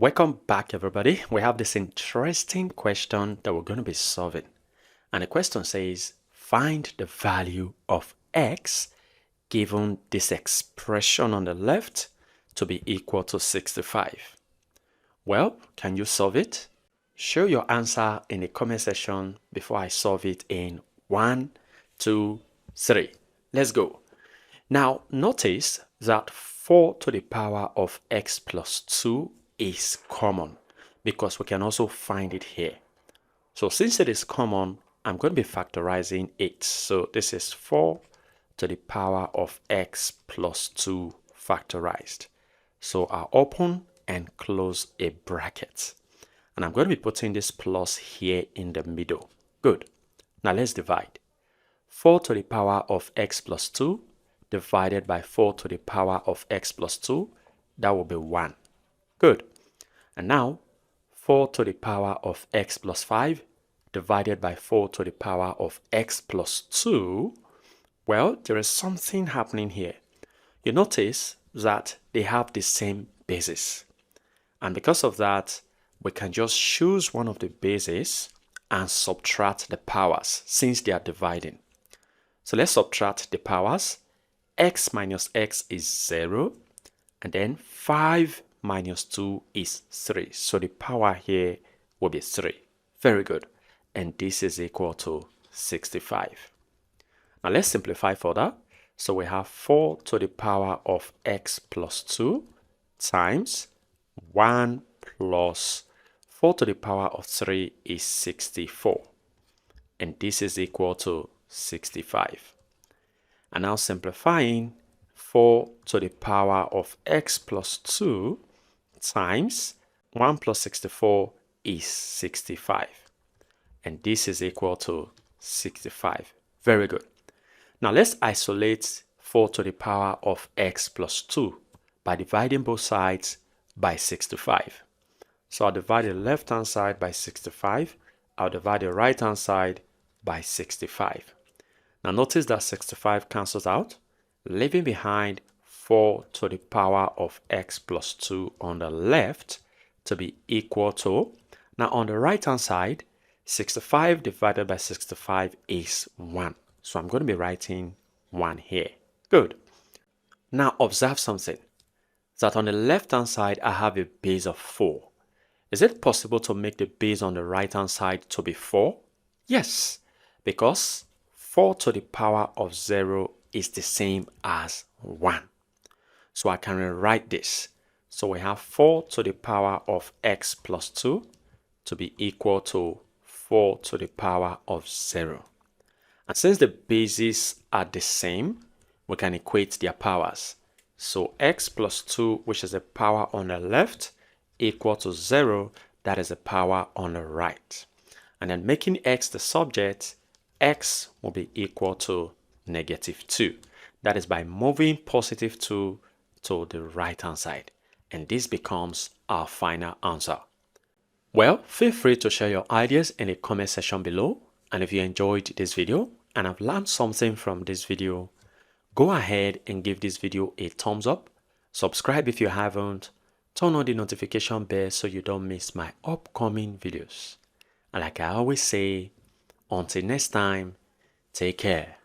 Welcome back, everybody. We have this interesting question that we're going to be solving. And the question says, find the value of x given this expression on the left to be equal to 65. Well, can you solve it? Show your answer in the comment section before I solve it in 1, 2, 3. Let's go. Now, notice that 4 to the power of x plus 2 is common because we can also find it here. So since it is common, I'm going to be factorizing it. So this is 4 to the power of x plus 2 factorized. So I'll open and close a bracket. And I'm going to be putting this plus here in the middle. Good. Now let's divide. 4 to the power of x plus 2 divided by 4 to the power of x plus 2, that will be 1. Good. And now, 4 to the power of x plus 5 divided by 4 to the power of x plus 2, well, there is something happening here. You notice that they have the same basis. And because of that, we can just choose one of the bases and subtract the powers since they are dividing. So let's subtract the powers. X minus x is 0, and then 5 minus 2 is 3. So the power here will be 3. Very good. And this is equal to 65. Now let's simplify further. So we have 4 to the power of x plus 2 times 1 plus 4 to the power of 3 is 64. And this is equal to 65. And now simplifying, 4 to the power of x plus 2 times 1 plus 64 is 65. And this is equal to 65. Very good. Now let's isolate 4 to the power of x plus 2 by dividing both sides by 65. So I'll divide the left-hand side by 65. I'll divide the right-hand side by 65. Now notice that 65 cancels out, leaving behind 4 to the power of x plus 2 on the left to be equal to, now on the right hand side, 65 divided by 65 is 1. So I'm going to be writing 1 here. Good. Now observe something, that on the left hand side I have a base of 4. Is it possible to make the base on the right hand side to be 4? Yes, because 4 to the power of 0 is the same as 1. So I can rewrite this. So we have 4 to the power of x plus 2 to be equal to 4 to the power of 0. And since the bases are the same, we can equate their powers. So x plus 2, which is the power on the left, equal to 0, that is the power on the right. And then making x the subject, x will be equal to -2. That is by moving positive 2 to the right hand side. And this becomes our final answer. Well, feel free to share your ideas in the comment section below. And if you enjoyed this video and have learned something from this video, go ahead and give this video a thumbs up. Subscribe if you haven't. Turn on the notification bell so you don't miss my upcoming videos. And like I always say, until next time, take care.